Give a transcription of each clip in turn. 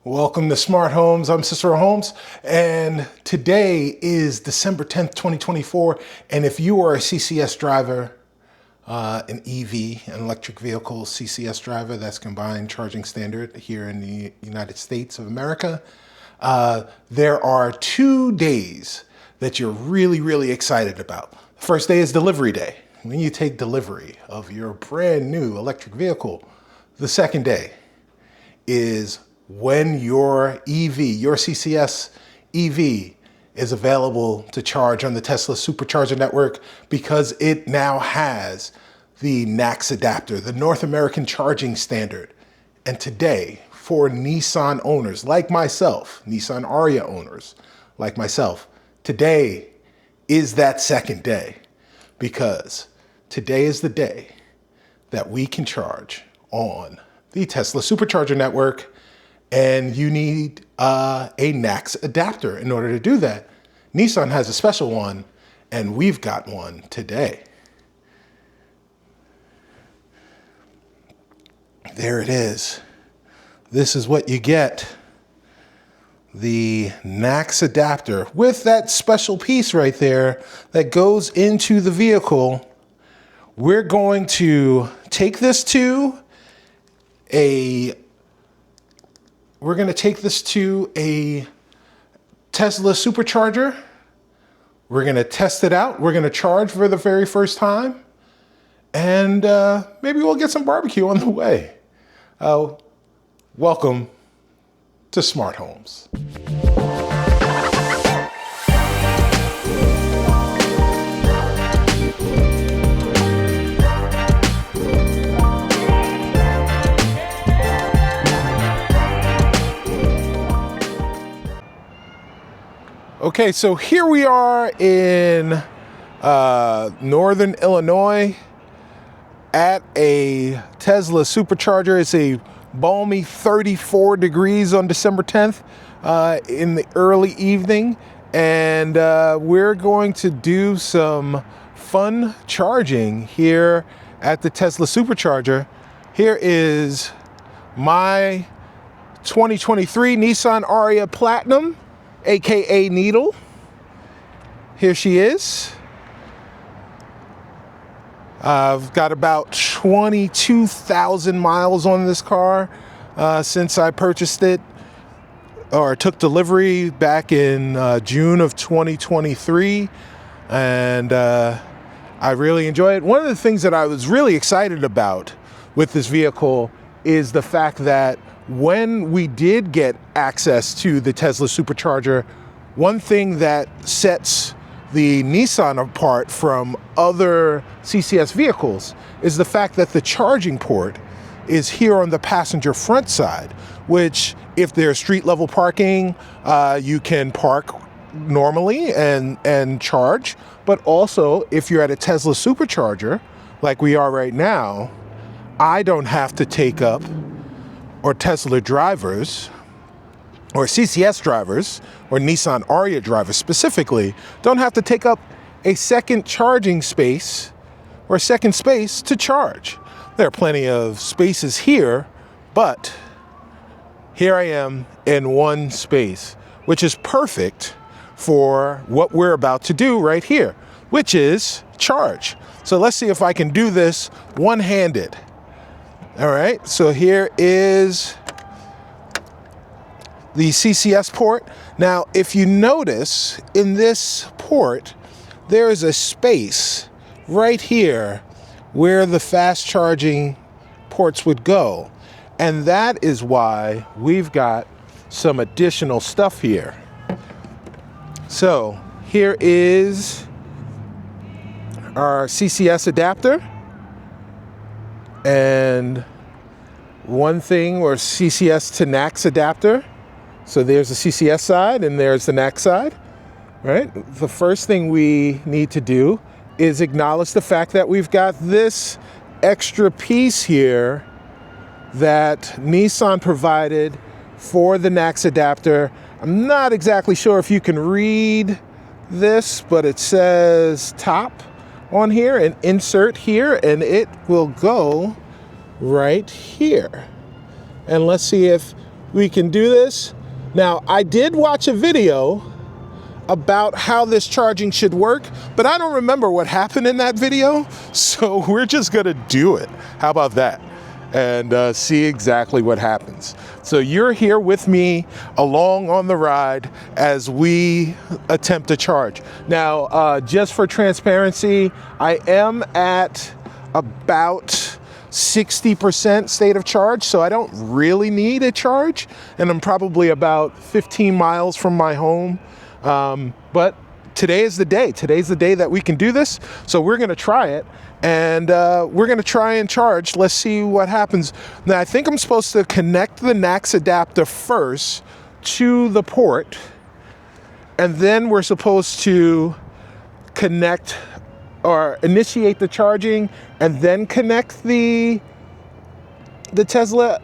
Welcome to Smrt Hlmz. I'm Cicero Holmes, and today is December 10th, 2024. And if you are a CCS driver, an EV, an electric vehicle CCS driver, that's combined charging standard here in the United States of America, there are 2 days that you're really excited about. The first day is delivery day, when you take delivery of your brand new electric vehicle. The second day is when your EV, your CCS EV, is available to charge on the Tesla Supercharger network, because it now has the NACS adapter, the North American Charging Standard. And today, for Nissan owners like myself, Nissan Ariya owners like myself, today is that second day, because today is the day that we can charge on the Tesla Supercharger network. And you need a NACS adapter in order to do that. Nissan has a special one, and we've got one today. There it is. This is what you get. The NACS adapter with that special piece right there that goes into the vehicle. We're going to take this to a Tesla Supercharger. We're going to test it out. We're going to charge for the very first time. And maybe we'll get some barbecue on the way. Welcome to Smrt Hlmz. Okay, so here we are in northern Illinois at a Tesla Supercharger. It's a balmy 34 degrees on December 10th in the early evening. And we're going to do some fun charging here at the Tesla Supercharger. Here is my 2023 Nissan Ariya Platinum, AKA Needle. Here she is. I've got about 22,000 miles on this car since I purchased it, or took delivery back in June of 2023. And I really enjoy it. One of the things that I was really excited about with this vehicle is the fact that when we did get access to the Tesla Supercharger, one thing that sets the Nissan apart from other CCS vehicles is the fact that the charging port is here on the passenger front side, which, if there's street level parking, you can park normally and charge. But also, if you're at a Tesla Supercharger, like we are right now, I don't have to take up, or Tesla drivers, or CCS drivers, or Nissan Ariya drivers specifically, don't have to take up a second charging space or a second space to charge. There are plenty of spaces here, but here I am in one space, which is perfect for what we're about to do right here, which is charge. So let's see if I can do this one-handed. All right, so here is the CCS port. Now, if you notice in this port, there is a space right here where the fast charging ports would go. And that is why we've got some additional stuff here. So here is our CCS adapter. And one thing, or CCS to NACS adapter. So there's the CCS side and there's the NACS side, right? The first thing we need to do is acknowledge the fact that we've got this extra piece here that Nissan provided for the NACS adapter. I'm not exactly sure if you can read this, but it says top on here and insert here, and it will go right here. And let's see if we can do this. Now, I did watch a video about how this charging should work, but I don't remember what happened in that video, so we're just gonna do it. How about that? And see exactly what happens. So you're here with me along on the ride as we attempt to charge. Now, just for transparency, I am at about 60% state of charge, so I don't really need a charge, and I'm probably about 15 miles from my home. But today is the day. Today's the day that we can do this, so we're gonna try it. And we're gonna try and charge. Let's see what happens. Now, I think I'm supposed to connect the NACS adapter first to the port, and then we're supposed to connect or initiate the charging and then connect the Tesla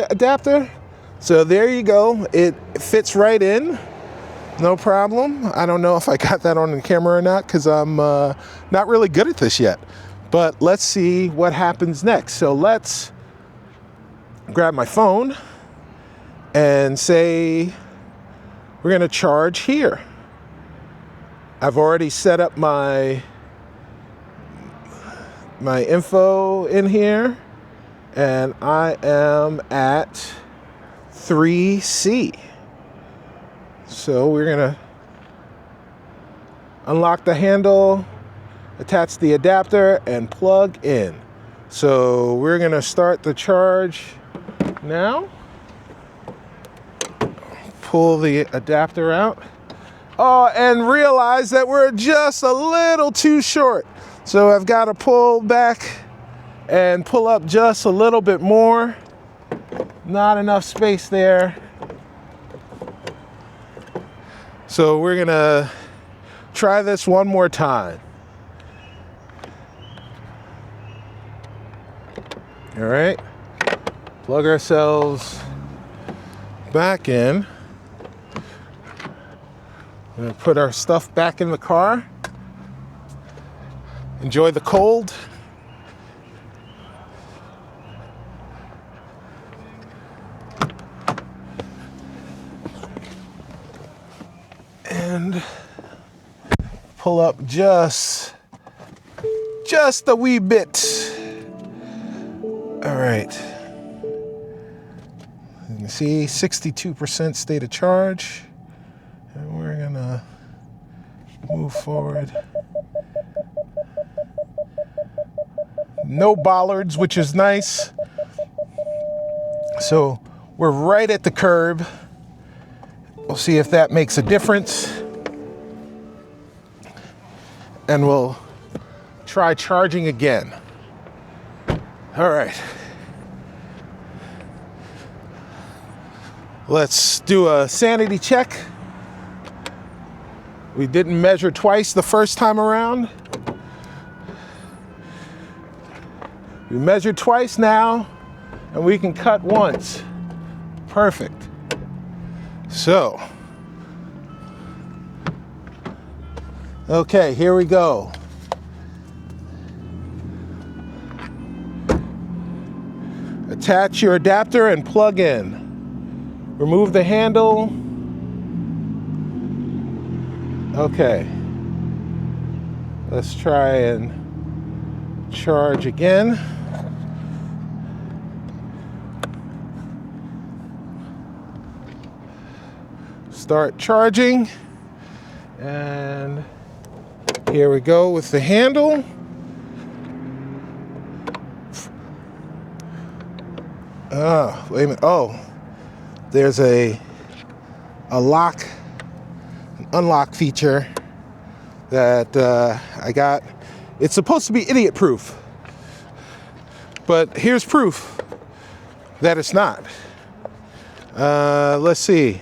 adapter. So there you go. It fits right in. No problem. I don't know if I got that on the camera or not because I'm not really good at this yet. But let's see what happens next. So let's grab my phone and say we're going to charge here. I've already set up my info in here, and I am at 3C. So we're gonna unlock the handle, attach the adapter, and plug in. So we're gonna start the charge now. Pull the adapter out. Oh, and realize that we're just a little too short. So I've got to pull back and pull up just a little bit more. Not enough space there. So we're gonna try this one more time. All right, plug ourselves back in. We're gonna put our stuff back in the car. Enjoy the cold. And pull up just a wee bit. All right. You can see 62% state of charge. And we're gonna move forward. No bollards, which is nice. So we're right at the curb. We'll see if that makes a difference. And we'll try charging again. All right. Let's do a sanity check. We didn't measure twice the first time around. We measured twice now, and we can cut once. Perfect. So, okay, here we go. Attach your adapter and plug in. Remove the handle. Okay. Let's try and charge again. Start charging, and here we go with the handle. Oh, wait a minute. Oh, there's a lock, an unlock feature that I got. It's supposed to be idiot proof, but here's proof that it's not. Let's see.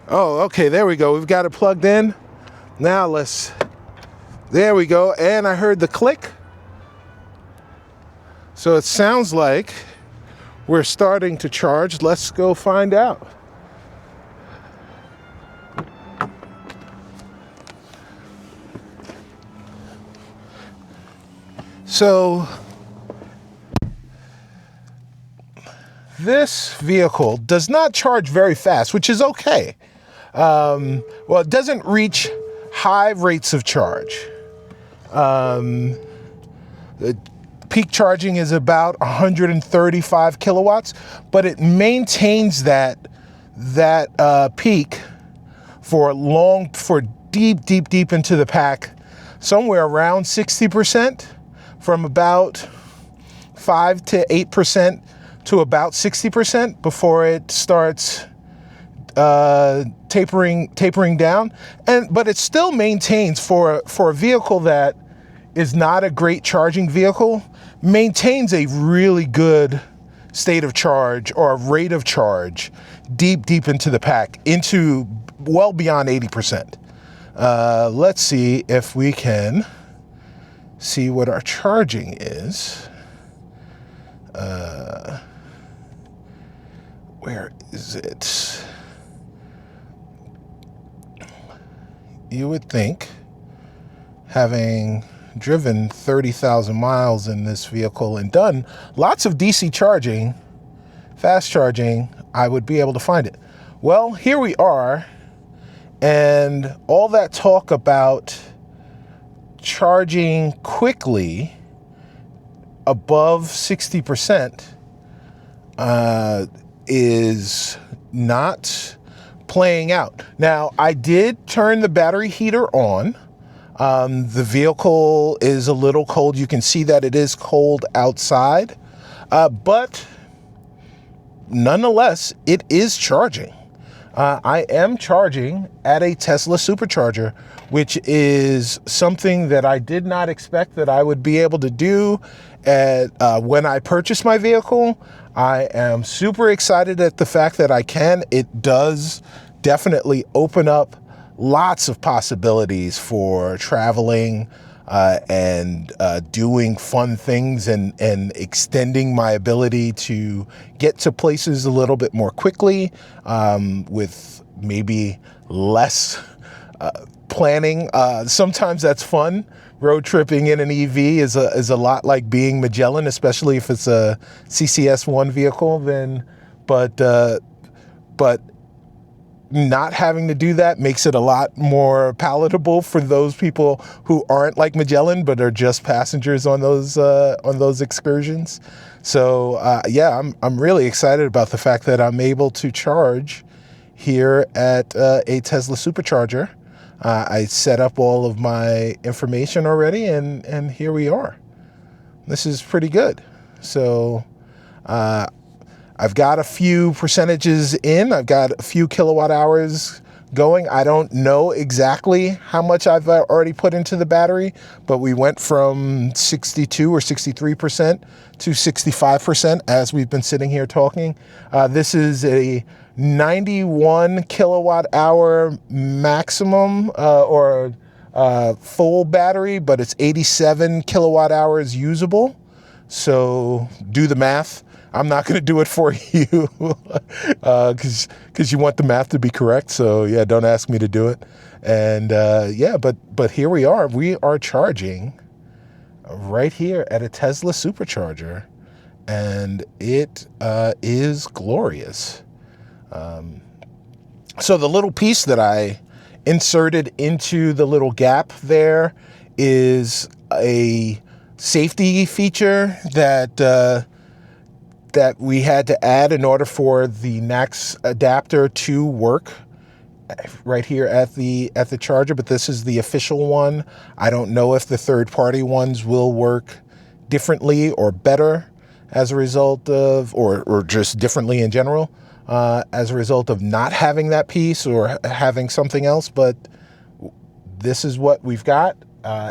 Oh, okay, there we go. We've got it plugged in. Now there we go. And I heard the click. So it sounds like we're starting to charge. Let's go find out. So this vehicle does not charge very fast, which is okay. Well, it doesn't reach high rates of charge. The peak charging is about 135 kilowatts, but it maintains that peak for deep into the pack, somewhere around 60%, from about 5 to 8% to about 60% before it starts tapering down. But it still maintains, for a vehicle that is not a great charging vehicle, maintains a really good state of charge or a rate of charge deep into the pack, into well beyond 80%. Let's see if we can see what our charging is. Where is it? You would think, having driven 30,000 miles in this vehicle and done lots of DC charging, fast charging, I would be able to find it. Well, here we are, and all that talk about charging quickly above 60% is not playing out. Now, I did turn the battery heater on. The vehicle is a little cold. You can see that it is cold outside, but nonetheless, it is charging. I am charging at a Tesla Supercharger, which is something that I did not expect that I would be able to do when I purchased my vehicle. I am super excited at the fact that I can. It does definitely open up lots of possibilities for traveling and doing fun things and extending my ability to get to places a little bit more quickly with maybe less planning. Sometimes that's fun. Road tripping in an EV is a lot like being Magellan, especially if it's a CCS1 vehicle. But not having to do that makes it a lot more palatable for those people who aren't like Magellan but are just passengers on those excursions. So yeah, I'm really excited about the fact that I'm able to charge here at a Tesla Supercharger. I set up all of my information already, and here we are. This is pretty good. So I've got a few percentages in. I've got a few kilowatt hours going. I don't know exactly how much I've already put into the battery, but we went from 62 or 63% to 65% as we've been sitting here talking. This is a 91 kilowatt hour maximum or full battery, but it's 87 kilowatt hours usable. So do the math. I'm not going to do it for you because you want the math to be correct. So yeah, don't ask me to do it. And yeah, but here we are. We are charging right here at a Tesla Supercharger, and it is glorious. So the little piece that I inserted into the little gap there is a safety feature that we had to add in order for the NACS adapter to work right here at the charger, but this is the official one. I don't know if the third-party ones will work differently or better as a result of, or just differently in general, as a result of not having that piece or having something else, but this is what we've got.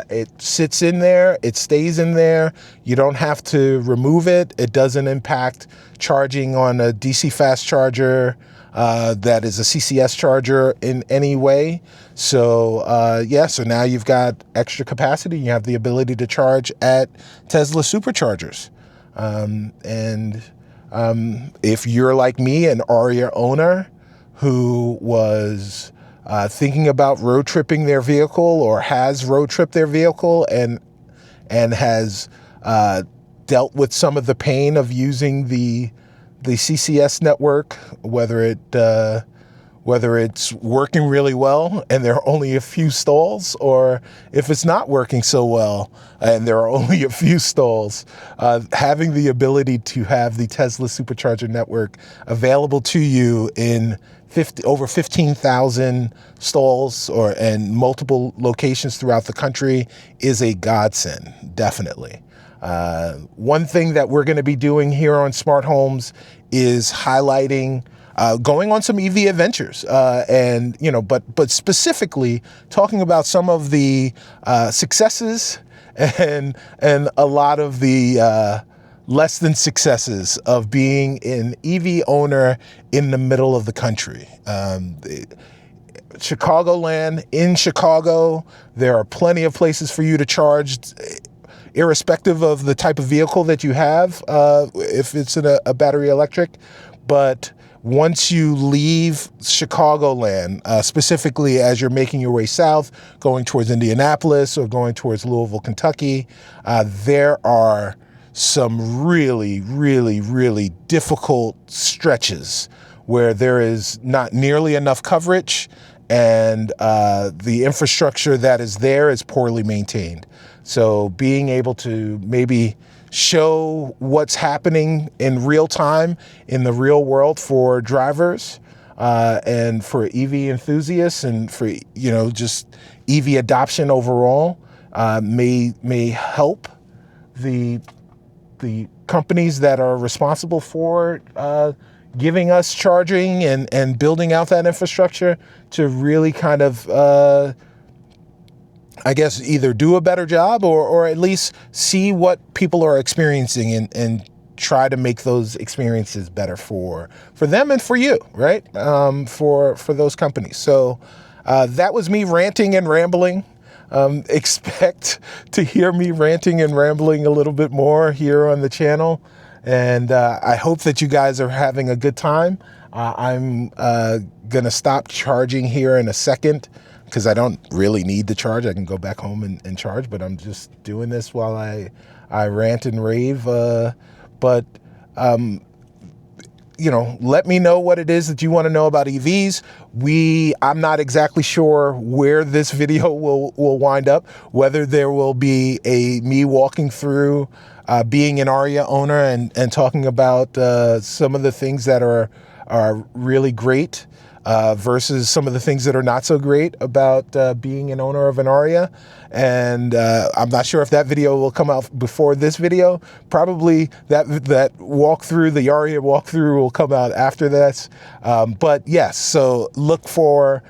It sits in there, it stays in there. You don't have to remove it. It doesn't impact charging on a DC fast charger that is a CCS charger in any way. So yeah, so now you've got extra capacity. You have the ability to charge at Tesla Superchargers. If you're like me, an Ariya owner who was thinking about road tripping their vehicle or has road tripped their vehicle and has dealt with some of the pain of using the CCS network, whether it's working really well and there are only a few stalls, or if it's not working so well and there are only a few stalls, having the ability to have the Tesla Supercharger network available to you in over 15,000 stalls and multiple locations throughout the country is a godsend, definitely. One thing that we're going to be doing here on Smrt Hlmz is highlighting going on some EV adventures, but specifically talking about some of the successes and a lot of the less than successes of being an EV owner in the middle of the country. Chicagoland, in Chicago, there are plenty of places for you to charge, irrespective of the type of vehicle that you have, if it's a battery electric. But once you leave Chicagoland, specifically as you're making your way south, going towards Indianapolis or going towards Louisville, Kentucky, there are some really, really, really difficult stretches where there is not nearly enough coverage and the infrastructure that is there is poorly maintained. So being able to maybe show what's happening in real time in the real world for drivers and for EV enthusiasts and for, just EV adoption overall may help the companies that are responsible for giving us charging and building out that infrastructure to really kind of I guess either do a better job or at least see what people are experiencing and try to make those experiences better for them and for you, right? For those companies. So that was me ranting and rambling. Expect to hear me ranting and rambling a little bit more here on the channel. And I hope that you guys are having a good time. I'm going to stop charging here in a second, because I don't really need to charge. I can go back home and charge, but I'm just doing this while I rant and rave. Let me know what it is that you want to know about EVs. I'm not exactly sure where this video will wind up, whether there will be me walking through being an Ariya owner and talking about some of the things that are really great versus some of the things that are not so great about being an owner of an Ariya. And I'm not sure if that video will come out before this video. Probably that walkthrough, the Ariya walkthrough, will come out after this. But yes, so look for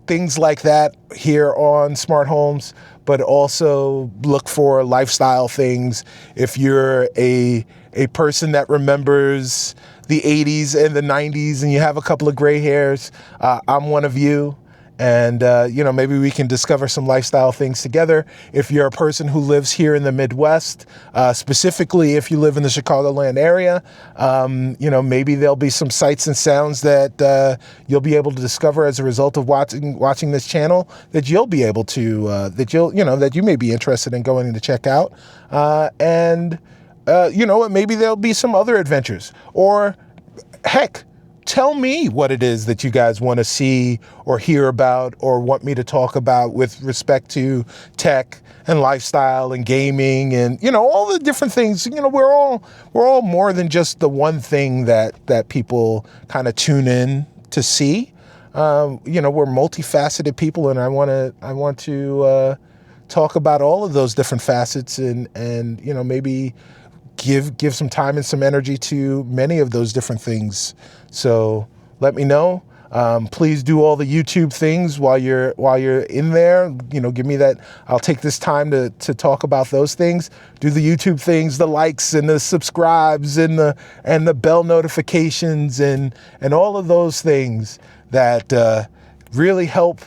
things like that here on Smrt Hlmz, but also look for lifestyle things. If you're a person that remembers the 80s and the 90s and you have a couple of gray hairs, I'm one of you. And, maybe we can discover some lifestyle things together. If you're a person who lives here in the Midwest, specifically if you live in the Chicagoland area, maybe there'll be some sights and sounds that you'll be able to discover as a result of watching this channel that you'll be able to, that you may be interested in going to check out. Maybe there'll be some other adventures, or heck, tell me what it is that you guys want to see or hear about or want me to talk about with respect to tech and lifestyle and gaming and, all the different things. We're all more than just the one thing that people kind of tune in to see. We're multifaceted people, and I want to talk about all of those different facets and maybe give some time and some energy to many of those different things. So let me know. Please do all the YouTube things while you're in there. Give me that. I'll take this time to talk about those things. Do the YouTube things, the likes and the subscribes and the bell notifications and all of those things that really help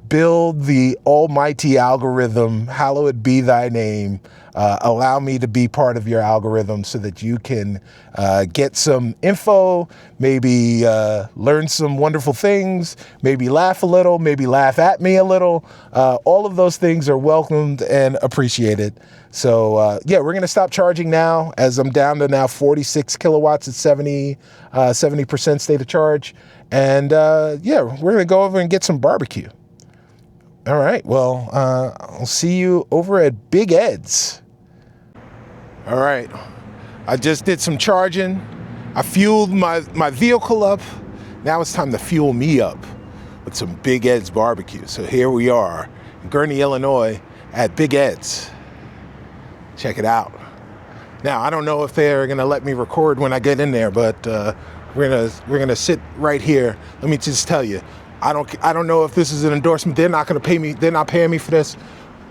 build the almighty algorithm, hallowed be thy name. Allow me to be part of your algorithm so that you can get some info, maybe learn some wonderful things, maybe laugh a little, maybe laugh at me a little. All of those things are welcomed and appreciated. So yeah, we're gonna stop charging now, as I'm down to now 46 kilowatts at 70% state of charge. And yeah, we're gonna go over and get some barbecue. All right, well, I'll see you over at Big Ed's. All right, I just did some charging. I fueled my vehicle up. Now it's time to fuel me up with some Big Ed's barbecue. So here we are in Gurnee, Illinois at Big Ed's. Check it out. Now, I don't know if they're gonna let me record when I get in there, but we're gonna sit right here. Let me just tell you, I don't know if this is an endorsement. They're not gonna pay me. They're not paying me for this.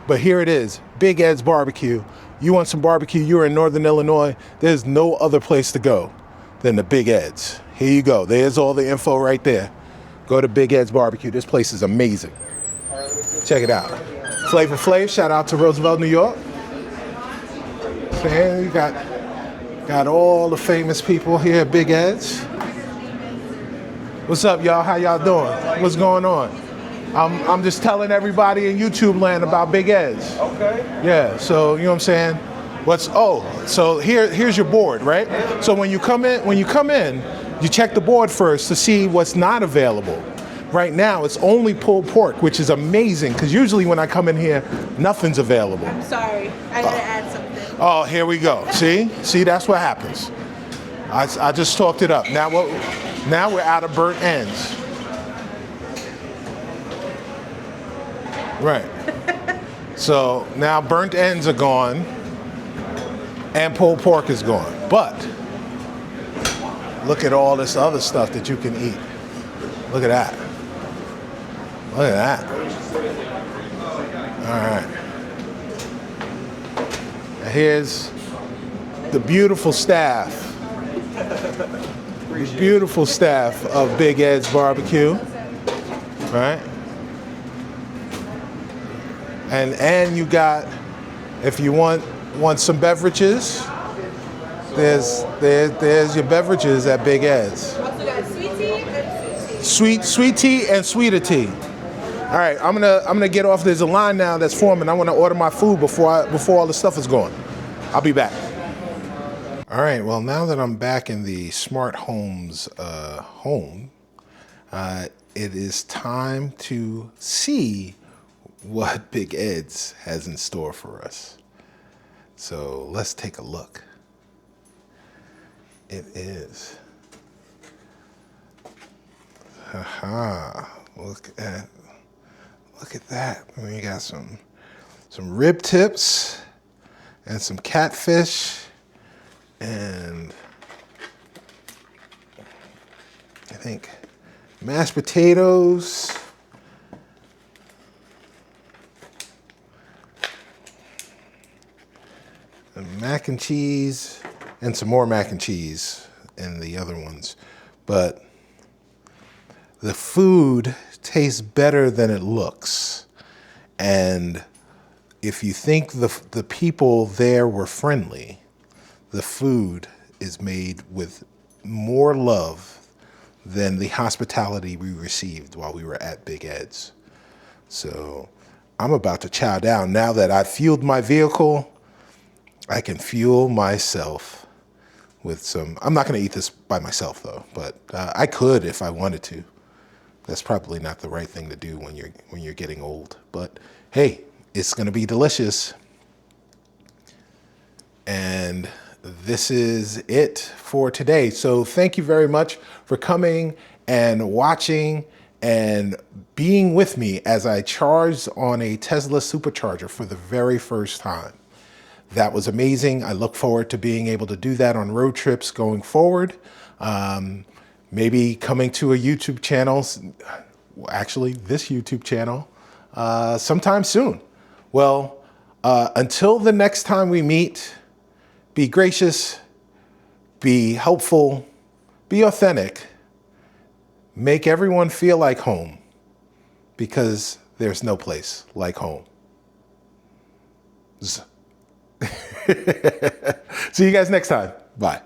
But here it is, Big Ed's barbecue. You want some barbecue? You're in Northern Illinois. There's no other place to go than the Big Ed's. Here you go. There's all the info right there. Go to Big Ed's barbecue. This place is amazing. Check it out. Flavor Flav. Shout out to Roosevelt, New York. Man, you got all the famous people here at Big Ed's. What's up, y'all? How y'all doing? What's going on? I'm just telling everybody in YouTube land about Big Ed's. Okay. Yeah, so you know what I'm saying? So here's your board, right? So when you come in, you check the board first to see what's not available. Right now, it's only pulled pork, which is amazing, because usually when I come in here, nothing's available. I'm sorry, I gotta add something. Oh, here we go. See, that's what happens. I just talked it up. Now we're out of burnt ends. Right. So now burnt ends are gone and pulled pork is gone. But look at all this other stuff that you can eat. Look at that. Look at that. All right. Now here's the beautiful staff. The beautiful staff of Big Ed's barbecue. Right? And you got, if you want some beverages, there's your beverages at Big Ed's. Also got sweet tea and sweet tea. Sweet tea and sweeter tea. All right, I'm gonna get off. There's a line now that's forming. I want to order my food before all the stuff is gone. I'll be back. All right. Well, now that I'm back in the Smrt Hlmz home, it is time to see what Big Ed's has in store for us. So let's take a look. It is. Look at that. We got some rib tips and some catfish and I think mashed potatoes. And mac and cheese, and some more mac and cheese in the other ones. But the food tastes better than it looks. And if you think the people there were friendly, the food is made with more love than the hospitality we received while we were at Big Ed's. So I'm about to chow down. Now that I've fueled my vehicle, I can fuel myself with some. I'm not going to eat this by myself though, but I could if I wanted to. That's probably not the right thing to do when you're getting old. But hey, it's going to be delicious. And this is it for today. So thank you very much for coming and watching and being with me as I charged on a Tesla Supercharger for the very first time. That was amazing. I look forward to being able to do that on road trips going forward. Maybe coming to a YouTube channel, actually this YouTube channel, sometime soon. Well, until the next time we meet, be gracious, be helpful, be authentic, make everyone feel like home, because there's no place like home. See you guys next time. Bye.